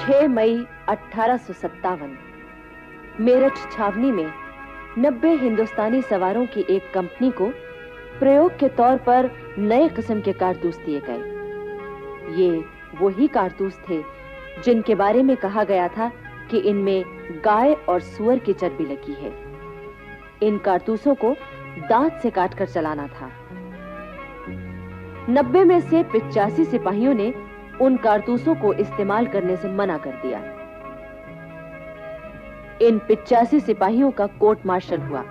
6 मई 1857 मेरठ छावनी में 90 हिंदुस्तानी सवारों की एक कंपनी को प्रयोग के तौर पर नए किस्म के कारतूस दिए गए। ये वही कारतूस थे जिनके बारे में कहा गया था कि इनमें गाय और सूअर की चर्बी लगी है। इन कारतूसों को दांत से काटकर चलाना था। 90 में से 85 सिपाहियों ने उन कारतूसों को इस्तेमाल करने से मना कर दिया। इन 85 सिपाहियों का कोर्ट मार्शल हुआ।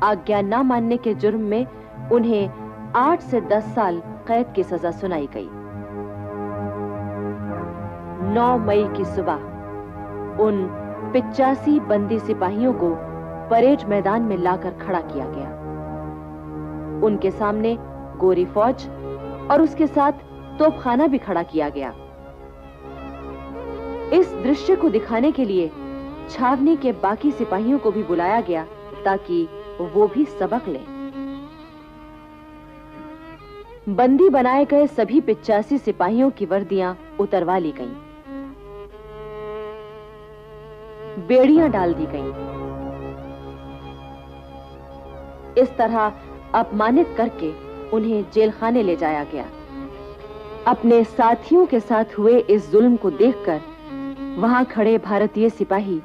आज्ञा न मानने के जुर्म में उन्हें 8 से 10 साल कैद की सजा सुनाई गई। 9 मई की सुबह उन 85 बंदी सिपाहियों को परेड मैदान में लाकर खड़ा किया गया। उनके सामने गोरी फौज और उसके साथ तोपखाना भी खड़ा किया गया। इस दृश्य को दिखाने के लिए छावनी के बाकी सिपाहियों को भी बुलाया गया ताकि वो भी सबक लें। बंदी बनाए गए सभी 85 सिपाहियों की वर्दियां उतरवा ली गईं। बेड़ियां डाल दी गईं। इस तरह अपमानित करके उन्हें जेलखाने ले जाया गया। अपने साथियों के साथ हुए इस जुल्म को देखकर वहां खड़े भारतीय सिपाही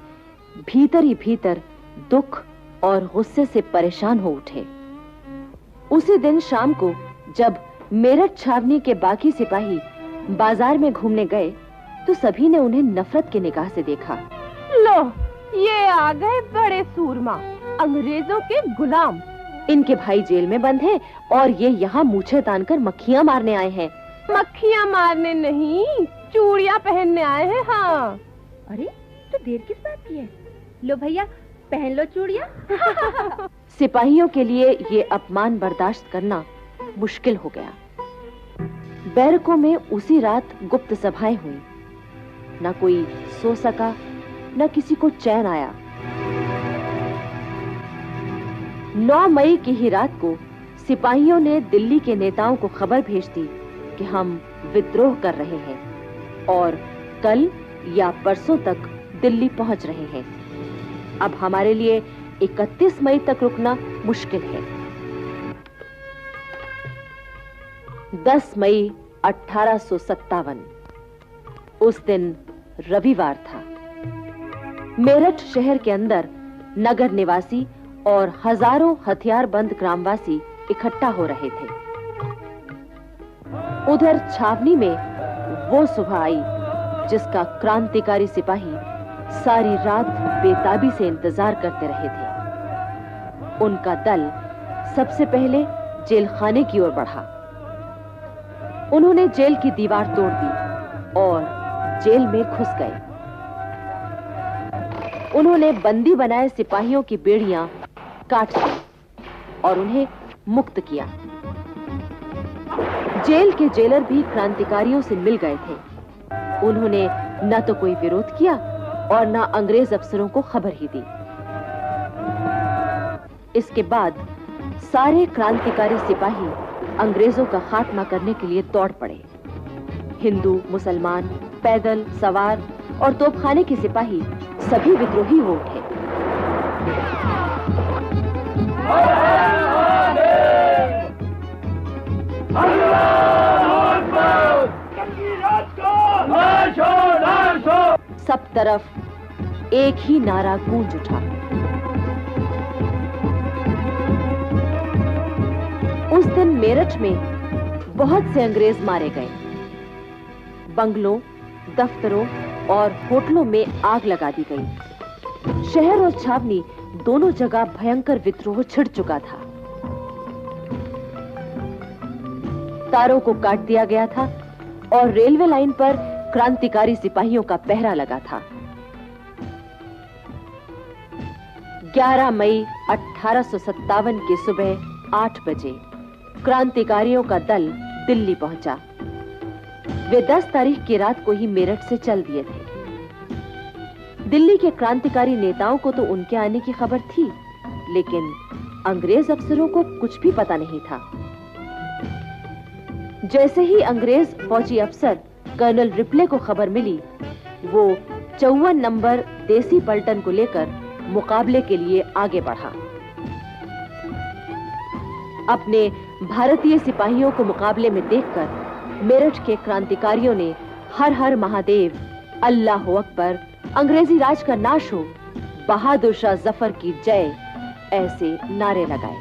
भीतर ही भीतर दुख और गुस्से से परेशान हो उठे। उसी दिन शाम को जब मेरठ छावनी के बाकी सिपाही बाजार में घूमने गए तो सभी ने उन्हें नफरत की निगाह से देखा। लो, ये आ गए बड़े सूरमा, अंग्रेजों के गुलाम। इनके भाई जेल में बंद हैं और ये यहाँ मूछें तानकर मक्खियाँ मारने आए हैं। मक्खियाँ मारने नहीं, चूड़ियाँ पहनने आए हैं। हाँ। अरे तो देर किस बात की है? लो भैया, पहन लो चूड़ियाँ। सिपाहियों के लिए ये अपमान बर्दाश्त करना मुश्किल हो गया। बैरकों में उसी रात गुप्त सभाएं हुई। न कोई सो सका, न किसी को चैन आया। 9 मई की ही रात को सिपाहियों ने दिल्ली के नेताओं को खबर भेज दी कि हम विद्रोह कर रहे हैं और कल या परसों तक दिल्ली पहुंच रहे हैं। अब हमारे लिए 31 मई तक रुकना मुश्किल है। 10 मई 1857 उस दिन रविवार था। मेरठ शहर के अंदर नगर निवासी और हजारों हथियारबंद ग्रामवासी इकट्ठा हो रहे थे। उधर छावनी में वो सुबह आई जिसका क्रांतिकारी सिपाही सारी रात बेताबी से इंतजार करते रहे थे। उनका दल सबसे पहले जेलखाने की ओर बढ़ा। उन्होंने जेल की दीवार तोड़ दी और जेल में घुस गए। उन्होंने बंदी बनाए सिपाहियों की बेड़ियां काट दी और उन्हें मुक्त किया। जेल के जेलर भी क्रांतिकारियों से मिल गए थे। उन्होंने न तो कोई विरोध किया और न अंग्रेज अफसरों को खबर ही दी। इसके बाद सारे क्रांतिकारी सिपाही अंग्रेजों का खात्मा करने के लिए दौड़ पड़े। हिंदू, मुसलमान, पैदल, सवार और तोपखाने के सिपाही सभी विद्रोही हो उठे। सब तरफ एक ही नारा गूंज उठा। उस दिन मेरठ में बहुत से अंग्रेज मारे गए। बंगलों, दफ्तरों और होटलों में आग लगा दी गई। शहर और छावनी दोनों जगह भयंकर विद्रोह छिड़ चुका था। तारों को काट दिया गया था और रेलवे लाइन पर क्रांतिकारी सिपाहियों का पहरा लगा था। 11 मई 1857 की सुबह 8 बजे क्रांतिकारियों का दल दिल्ली पहुंचा। वे 10 तारीख की रात को ही मेरठ से चल दिए थे। दिल्ली के क्रांतिकारी नेताओं को तो उनके आने की खबर थी, लेकिन अंग्रेज अफसरों को कुछ भी पता नहीं था। जैसे ही अंग्रेज फौजी अफसर कर्नल रिपले को खबर मिली वो 54 नंबर देसी पलटन को लेकर मुकाबले के लिए आगे बढ़ा। अपने भारतीय सिपाहियों को मुकाबले में देखकर मेरठ के क्रांतिकारियों ने हर हर महादेव, अल्लाह अकबर, अंग्रेजी राज का नाश हो, बहादुर शाह जफर की जय ऐसे नारे लगाए।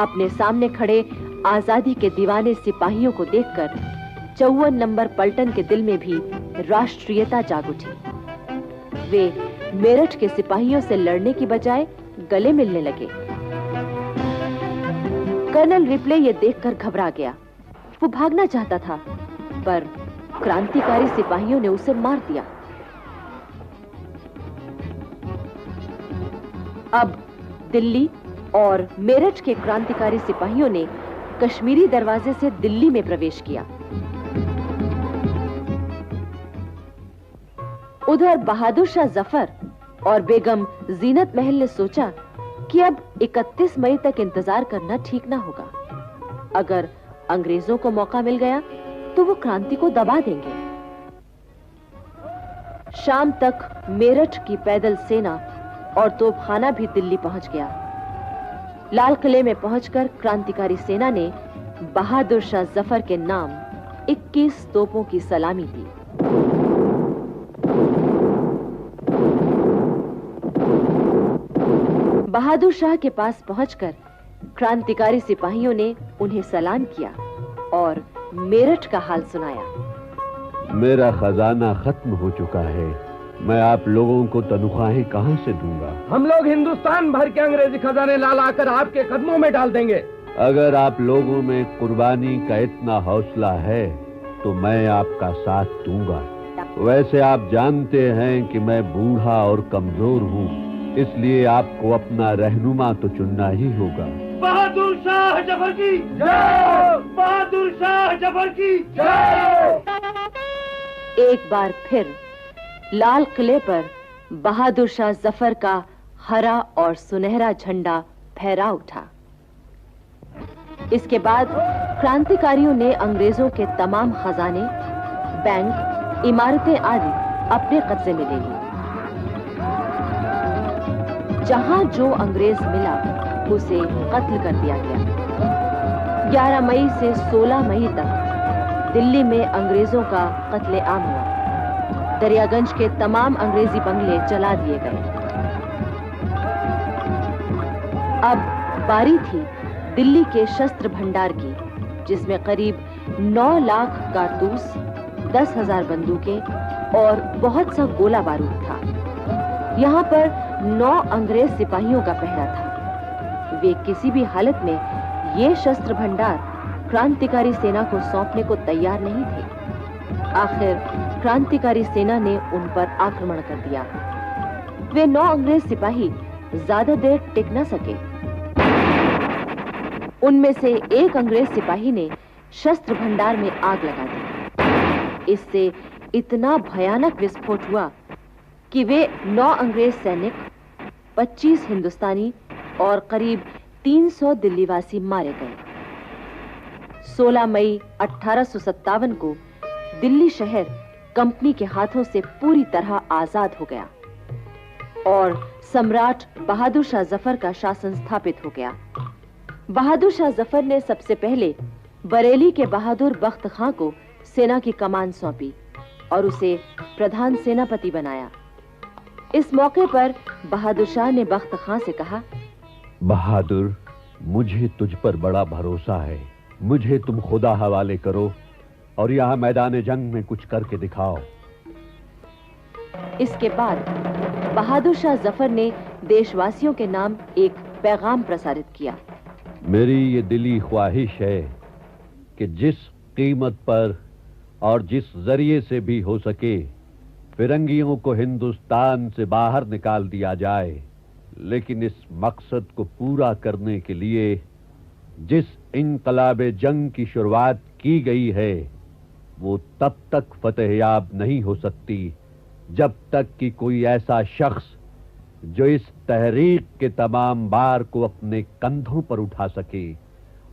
अपने सामने खड़े आजादी के दीवाने सिपाहियों को देखकर 54 नंबर पलटन के दिल में भी राष्ट्रीयता जाग उठी। वे मेरठ के सिपाहियों से लड़ने की बजाय गले मिलने लगे। कर्नल रिप्ले ये देखकर घबरा गया। वो भागना चाहता था, पर क्रांतिकारी सिपाहियों ने उसे मार दिया। अब दिल्ली और मेरठ के क्रांतिकारी सिपाहियों ने कश्मीरी दरवाजे से दिल्ली में प्रवेश किया। उधर बहादुर शाह जफर और बेगम जीनत महल ने सोचा कि अब 31 मई तक इंतजार करना ठीक ना होगा। अगर अंग्रेजों को मौका मिल गया तो वो क्रांति को दबा देंगे। शाम तक मेरठ की पैदल सेना और तोपखाना भी दिल्ली पहुंच गया। लाल किले में पहुंचकर क्रांतिकारी सेना ने बहादुर शाह जफर के नाम 21 तोपों की सलामी दी। बहादुर शाह के पास पहुंचकर क्रांतिकारी सिपाहियों ने उन्हें सलाम किया और मेरठ का हाल सुनाया। मेरा खजाना खत्म हो चुका है, मैं आप लोगों को तनख्वाहें कहां से दूंगा? हम लोग हिंदुस्तान भर के अंग्रेजी खजाने ला लाकर आपके कदमों में डाल देंगे। अगर आप लोगों में कुर्बानी का इतना हौसला है तो मैं आपका साथ दूंगा। वैसे आप जानते हैं कि मैं बूढ़ा और कमजोर हूँ, इसलिए आपको अपना रहनुमा तो चुनना ही होगा। बहादुर शाह जफर की जय! बहादुर शाह जफर की जय! एक बार फिर लाल किले पर बहादुर शाह जफर का हरा और सुनहरा झंडा फहरा उठा। इसके बाद क्रांतिकारियों ने अंग्रेजों के तमाम खजाने, बैंक, इमारतें आदि अपने कब्जे में ले ली। जहां जो अंग्रेज मिला उसे कत्ल कर दिया गया। 11 मई से 16 मई तक दिल्ली में अंग्रेजों का कत्लेआम हुआ। दरियागंज के तमाम अंग्रेजी बंगले जला दिए गए। अब बारी थी दिल्ली के शस्त्र भंडार की, जिसमें करीब 9 लाख कारतूस, 10,000 बंदूकें और बहुत सा गोला बारूद था। यहाँ पर 9 अंग्रेज सिपाहियों का पहरा था। वे किसी भी हालत में ये शस्त्र भंडार क्रांतिकारी सेना को सौंपने को तैयार नहीं थे। आखिर क्रांतिकारी सेना ने उन पर आक्रमण कर दिया। वे 9 अंग्रेज सिपाही ज्यादा देर टिक न सके। उनमें से एक अंग्रेज सिपाही ने शस्त्र भंडार में आग लगा दी। इससे इतना भयानक विस्फोट हुआ कि वे 9 अंग्रेज सैनिक, 25 हिंदुस्तानी और करीब 300 दिल्लीवासी मारे गए। 16 मई 1857 को दिल्ली शहर कंपनी के हाथों से पूरी तरह आजाद हो गया और सम्राट बहादुर शाह जफर का शासन स्थापित हो गया। बहादुर शाह जफर ने सबसे पहले बरेली के बहादुर बख्त खां को सेना की कमान सौंपी और उसे प्रधान सेनापति बनाया। इस मौके पर बहादुर शाह ने बख्त खां से कहा, बहादुर, मुझे तुझ पर बड़ा भरोसा है। मुझे तुम खुदा हवाले करो और यहाँ मैदान जंग में कुछ करके दिखाओ। इसके बाद बहादुर शाह जफर ने देशवासियों के नाम एक पैगाम प्रसारित किया। मेरी ये दिली ख्वाहिश है कि जिस कीमत पर और जिस जरिए से भी हो सके फिरंगियों को हिंदुस्तान से बाहर निकाल दिया जाए, लेकिन इस मकसद को पूरा करने के लिए जिस इनकलाबे जंग की शुरुआत की गई है वो तब तक फतेहयाब नहीं हो सकती जब तक कि कोई ऐसा शख्स जो इस तहरीक के तमाम बार को अपने कंधों पर उठा सके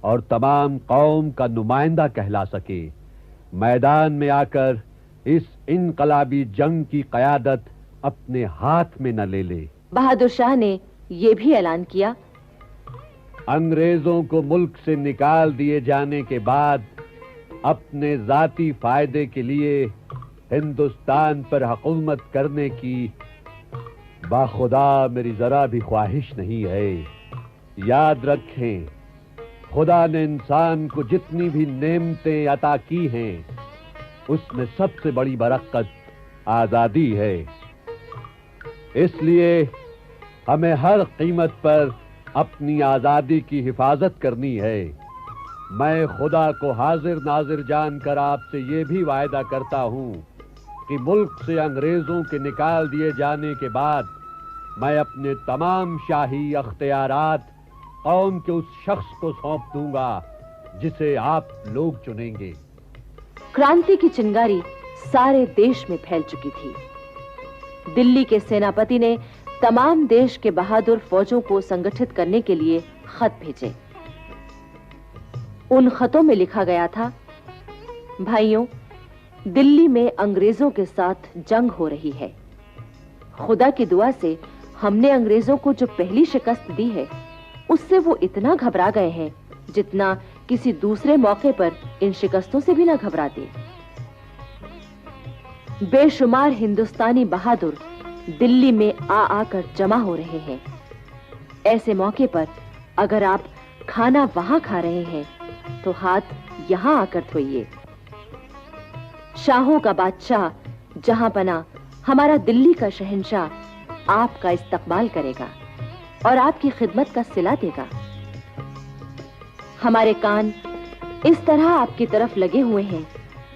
और तमाम कौम का नुमाइंदा कहला सके, मैदान में आकर इस इनकलाबी जंग की क़यादत अपने हाथ में न ले ले। बहादुर शाह ने यह भी ऐलान किया, अंग्रेजों को मुल्क से निकाल दिए जाने के बाद अपने जाती फायदे के लिए हिंदुस्तान पर हुकूमत करने की बाखुदा मेरी जरा भी ख्वाहिश नहीं है। याद रखें, खुदा ने इंसान को जितनी भी नेमतें अता की हैं, उसमें सबसे बड़ी बरकत आजादी है। इसलिए हमें हर कीमत पर अपनी आजादी की हिफाजत करनी है। मैं खुदा को हाजिर नाजिर जानकर आपसे ये भी वायदा करता हूं कि मुल्क से अंग्रेजों के निकाल दिए जाने के बाद मैं अपने तमाम शाही अख्तियारात कौम के उस शख्स को सौंप दूंगा जिसे आप लोग चुनेंगे। क्रांति की चिंगारी सारे देश में फैल चुकी थी। दिल्ली के सेनापति ने तमाम देश के बहादुर फौजों को संगठित करने के लिए खत भेजे। उन खतों में लिखा गया था, भाइयों, दिल्ली में अंग्रेजों के साथ जंग हो रही है। खुदा की दुआ से हमने अंग्रेजों को जो पहली शिकस्त दी है, उससे वो इतना घबरा गए हैं जितना किसी दूसरे मौके पर इन शिकस्तों से भी ना घबराते। बेशुमार हिंदुस्तानी बहादुर दिल्ली में आकर जमा हो रहे हैं। ऐसे मौके पर अगर आप खाना वहां खा रहे हैं तो हाथ यहां आकर धोइए। शाहों का बादशाह जहां पना हमारा दिल्ली का शहंशाह आपका इस्तकबाल करेगा और आपकी खिदमत का सिला देगा। हमारे कान इस तरह आपकी तरफ लगे हुए हैं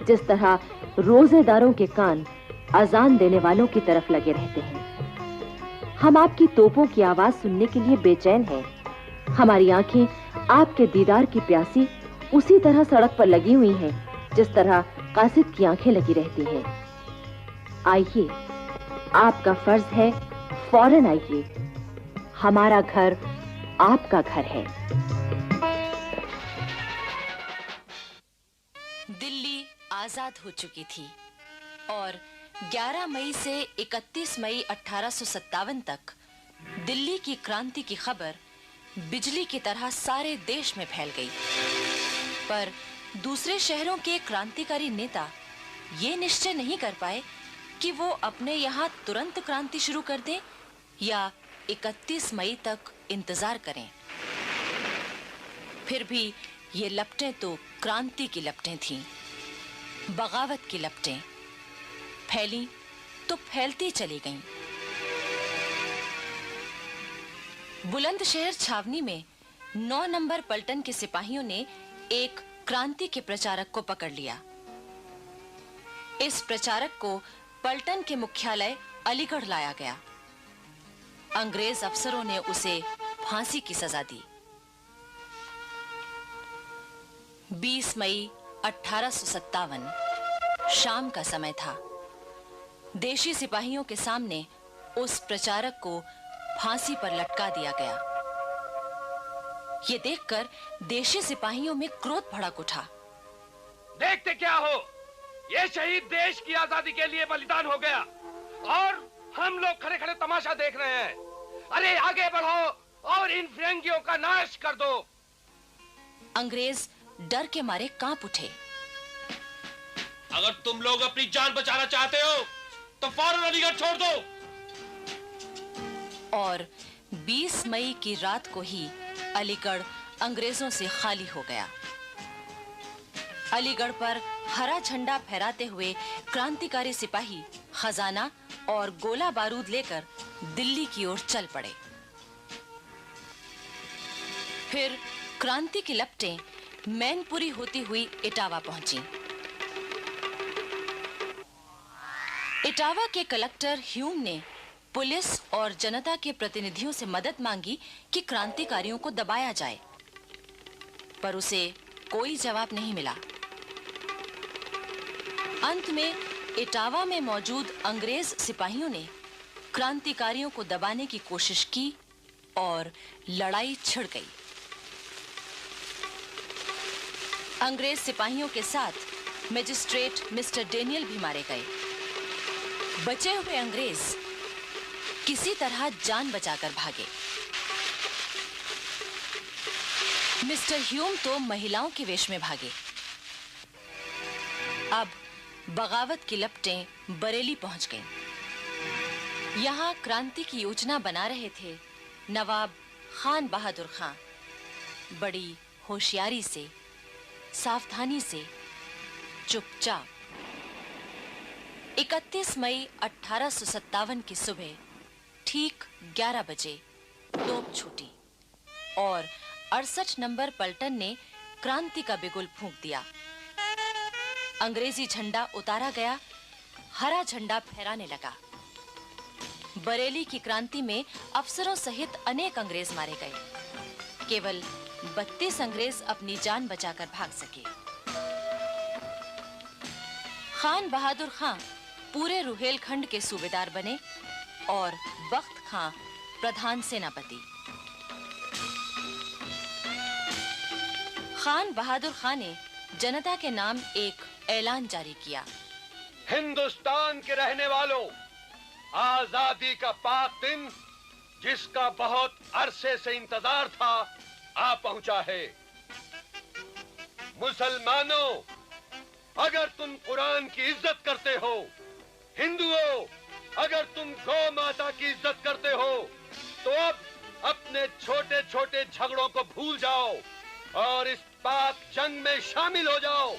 जिस तरह रोजेदारों के कान अजान देने वालों की तरफ लगे रहते हैं। हम आपकी तोपों की आवाज सुनने के लिए बेचैन हैं। हमारी आंखें आपके दीदार की प्यासी उसी तरह सड़क पर लगी हुई हैं जिस तरह कासिद की आंखें लगी रहती हैं। आइए, आपका फर्ज है, फौरन आइए। हमारा घर आपका घर है। दिल्ली आजाद हो चुकी थी और 11 मई से 31 मई 1857 तक दिल्ली की क्रांति की खबर बिजली की तरह सारे देश में फैल गई। पर दूसरे शहरों के क्रांतिकारी नेता ये निश्चय नहीं कर पाए कि वो अपने यहाँ तुरंत क्रांति शुरू कर दें या 31 मई तक इंतजार करें। फिर भी ये लपटें तो क्रांति की लपटें थीं, बगावत की लपटें फैली तो फैलती चली गईं। बुलंदशहर छावनी में 9 नंबर पलटन के सिपाहियों ने एक क्रांति के प्रचारक को पकड़ लिया। इस प्रचारक को पलटन के मुख्यालय अलीगढ़ लाया गया। अंग्रेज अफसरों ने उसे फांसी की सजा दी। 20 मई 1857 शाम का समय था। देशी सिपाहियों के सामने उस प्रचारक को फांसी पर लटका दिया गया। ये देखकर देशी सिपाहियों में क्रोध भड़क उठा। देखते क्या हो, ये शहीद देश की आजादी के लिए बलिदान हो गया और हम लोग खड़े खड़े तमाशा देख रहे हैं। अरे आगे बढ़ो और इन फिरंगियों का नाश कर दो। अंग्रेज डर के मारे कांप उठे। अगर तुम लोग अपनी जान बचाना चाहते हो तो फौरन अलीगढ़ छोड़ दो। और 20 मई की रात को ही अलीगढ़ अंग्रेजों से खाली हो गया। अलीगढ़ पर हरा झंडा फहराते हुए क्रांतिकारी सिपाही खजाना और गोला बारूद लेकर दिल्ली की ओर चल पड़े। फिर क्रांति की लपटें मैनपुरी होती हुई इटावा पहुंची। इटावा के कलेक्टर ह्यूम ने पुलिस और जनता के प्रतिनिधियों से मदद मांगी कि क्रांतिकारियों को दबाया जाए, पर उसे कोई जवाब नहीं मिला। अंत में इटावा में मौजूद अंग्रेज सिपाहियों ने क्रांतिकारियों को दबाने की कोशिश की और लड़ाई छिड़ गई। अंग्रेज सिपाहियों के साथ मजिस्ट्रेट मिस्टर डेनियल भी मारे गए। बचे हुए अंग्रेज किसी तरह जान बचाकर भागे। मिस्टर ह्यूम तो महिलाओं के वेश में भागे। अब बगावत की लपटें बरेली पहुंच गईं। यहां क्रांति की योजना बना रहे थे नवाब खान बहादुर खां। बड़ी होशियारी से, सावधानी से, चुपचाप 31 मई 1857 की सुबह ठीक 11 बजे तोप छूटी और 68 नंबर पलटन ने क्रांति का बिगुल फूंक दिया। अंग्रेजी झंडा उतारा गया, हरा झंडा फहराने लगा। बरेली की क्रांति में अफसरों सहित अनेक अंग्रेज मारे गए। केवल 32 अंग्रेज अपनी जान बचाकर भाग सके। खान बहादुर खां पूरे रुहेलखंड के सूबेदार बने और बख्त खां प्रधान सेनापति। खान बहादुर खां ने जनता के नाम एक ऐलान जारी किया। हिंदुस्तान के रहने वालों, आजादी का पाक दिन जिसका बहुत अरसे से इंतजार था आ पहुंचा है। मुसलमानों, अगर तुम कुरान की इज्जत करते हो, हिंदुओं अगर तुम गौ माता की इज्जत करते हो, तो अब अपने छोटे छोटे झगड़ों को भूल जाओ और इस पाक जंग में शामिल हो जाओ।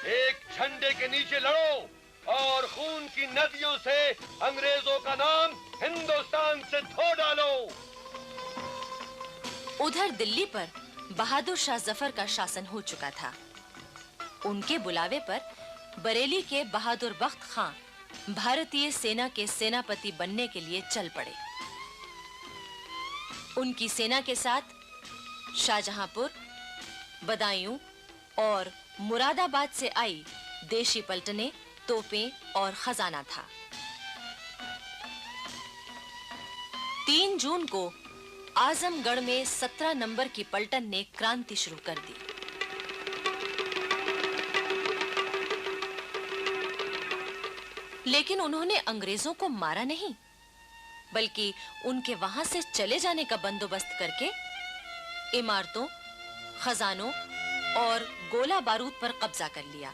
एक झंडे के नीचे लड़ो और खून की नदियों से अंग्रेजों का नाम हिंदुस्तान से धो डालो। उधर दिल्ली पर बहादुर शाह जफर का शासन हो चुका था। उनके बुलावे पर बरेली के बहादुर बख्त खां भारतीय सेना के सेनापति बनने के लिए चल पड़े। उनकी सेना के साथ शाहजहांपुर, बदायूं और मुरादाबाद से आई देशी पलटनें, तोपें और खजाना था। 3 जून को आजमगढ़ में 17 नंबर की पलटन ने क्रांति शुरू कर दी। लेकिन उन्होंने अंग्रेजों को मारा नहीं, बल्कि उनके वहां से चले जाने का बंदोबस्त करके इमारतों, खजानों और गोला बारूद पर कब्जा कर लिया।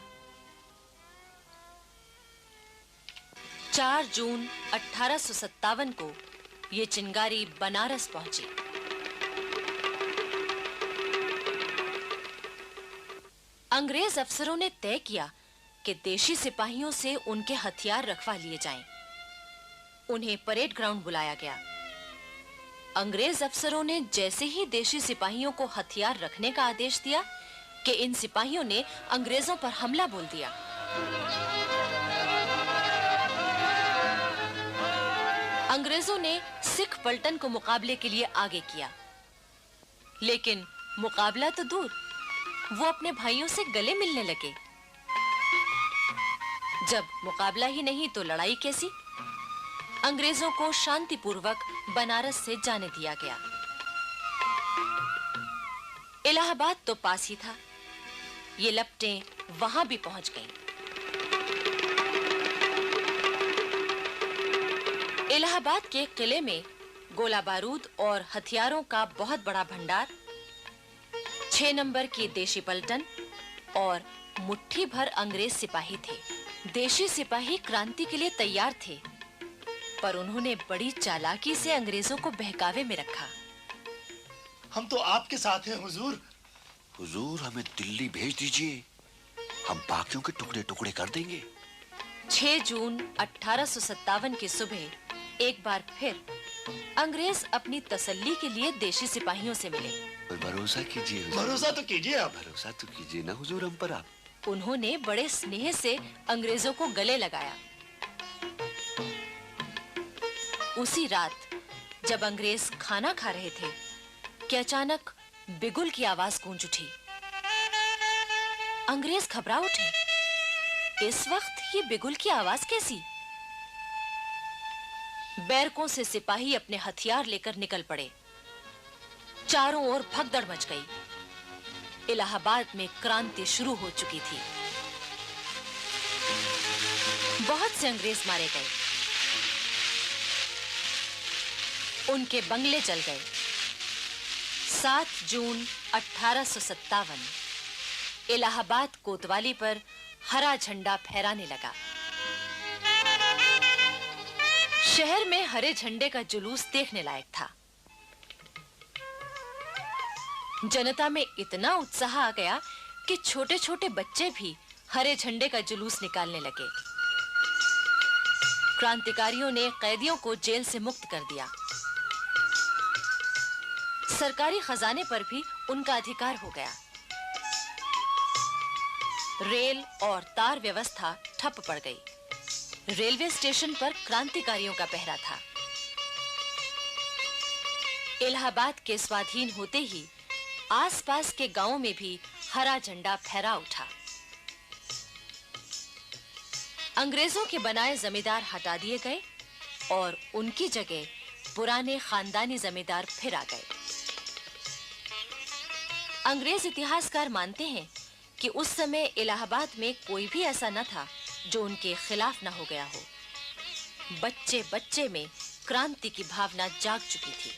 4 जून 1857 को ये चिंगारी बनारस पहुंची। अंग्रेज अफसरों ने तय किया कि देशी सिपाहियों से उनके हथियार रखवा लिए जाएं। उन्हें परेड ग्राउंड बुलाया गया। अंग्रेज अफसरों ने जैसे ही देशी सिपाहियों को हथियार रखने का आदेश दिया कि इन सिपाहियों ने अंग्रेजों पर हमला बोल दिया। अंग्रेजों ने सिख पलटन को मुकाबले के लिए आगे किया, लेकिन मुकाबला तो दूर, वो अपने भाइयों से गले मिलने लगे। जब मुकाबला ही नहीं तो लड़ाई कैसी? अंग्रेजों को शांतिपूर्वक बनारस से जाने दिया गया। इलाहाबाद तो पास ही था। ये लपटें वहां भी पहुंच गईं। इलाहाबाद के किले में गोला बारूद और हथियारों का बहुत बड़ा भंडार, 6 नंबर की देशी पलटन और मुट्ठी भर अंग्रेज सिपाही थे। देशी सिपाही क्रांति के लिए तैयार थे, पर उन्होंने बड़ी चालाकी से अंग्रेजों को बहकावे में रखा। हम तो आपके साथ हैं हुजूर। हुजूर, हमें दिल्ली भेज दीजिए, हम बाकियों के टुकड़े टुकड़े कर देंगे। 6 जून 1857 की सुबह एक बार फिर अंग्रेज अपनी तसल्ली के लिए देशी सिपाहियों से मिले। पर भरोसा कीजिए हुजूर। भरोसा तो कीजिए आप। भरोसा तो कीजिए ना हुजूर हम पर आप। उन्होंने बड़े स्नेह से अंग्रेजों को गले लगाया। उसी रात जब अंग्रेज खाना खा रहे थे कि अचानक बिगुल की आवाज गूंज उठी। अंग्रेज घबरा उठे। इस वक्त ये बिगुल की आवाज कैसी? बैरकों से सिपाही अपने हथियार लेकर निकल पड़े। चारों ओर भगदड़ मच गई। इलाहाबाद में क्रांति शुरू हो चुकी थी। से अंग्रेज मारे गए, उनके बंगले जल गए। 7 जून 1857 इलाहाबाद कोतवाली पर हरा झंडा फहराने लगा। शहर में हरे झंडे का जुलूस देखने लायक था। जनता में इतना उत्साह आ गया कि छोटे-छोटे बच्चे भी हरे झंडे का जुलूस निकालने लगे। क्रांतिकारियों ने कैदियों को जेल से मुक्त कर दिया। सरकारी खजाने पर भी उनका अधिकार हो गया। रेल और तार व्यवस्था ठप पड़ गई। रेलवे स्टेशन पर क्रांतिकारियों का पहरा था। इलाहाबाद के स्वाधीन होते ही आसपास के गांवों में भी हरा झंडा फहरा उठा। अंग्रेजों के बनाए जमींदार हटा दिए गए और उनकी जगह पुराने खानदानी जमींदार फिर आ गए। अंग्रेज इतिहासकार मानते हैं कि उस समय इलाहाबाद में कोई भी ऐसा न था जो उनके खिलाफ न हो गया हो। बच्चे-बच्चे में क्रांति की भावना जाग चुकी थी।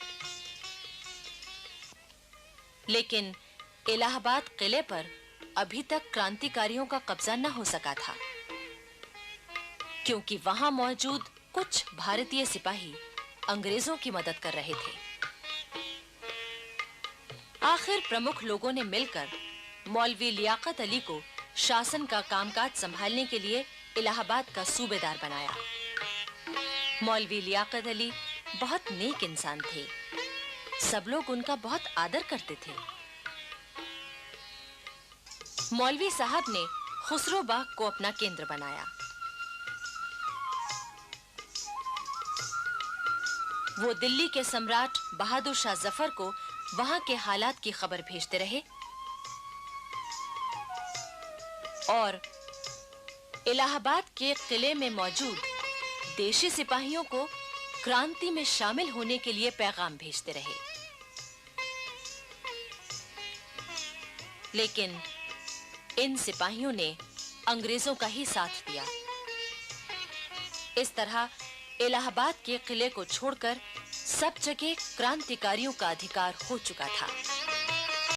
लेकिन इलाहाबाद किले पर अभी तक क्रांतिकारियों का कब्जा न हो सका था, क्योंकि वहां मौजूद कुछ भारतीय सिपाही अंग्रेजों की मदद कर रहे थे। आखिर प्रमुख लोगों ने मिलकर मौलवी लियाकत अली को शासन का कामकाज संभालने के लिए इलाहाबाद का सूबेदार बनाया। मौलवी लियाकत अली बहुत नेक इंसान थे। सब लोग उनका बहुत आदर करते थे। मौलवी साहब ने खुसरो बाग को अपना केंद्र बनाया। वो दिल्ली के सम्राट बहादुर शाह जफर को वहां के हालात की खबर भेजते रहे और इलाहाबाद के किले में मौजूद देशी सिपाहियों को क्रांति में शामिल होने के लिए पैगाम भेजते रहे। लेकिन इन सिपाहियों ने अंग्रेजों का ही साथ दिया। इस तरह इलाहाबाद के किले को छोड़कर सब जगह क्रांतिकारियों का अधिकार हो चुका था।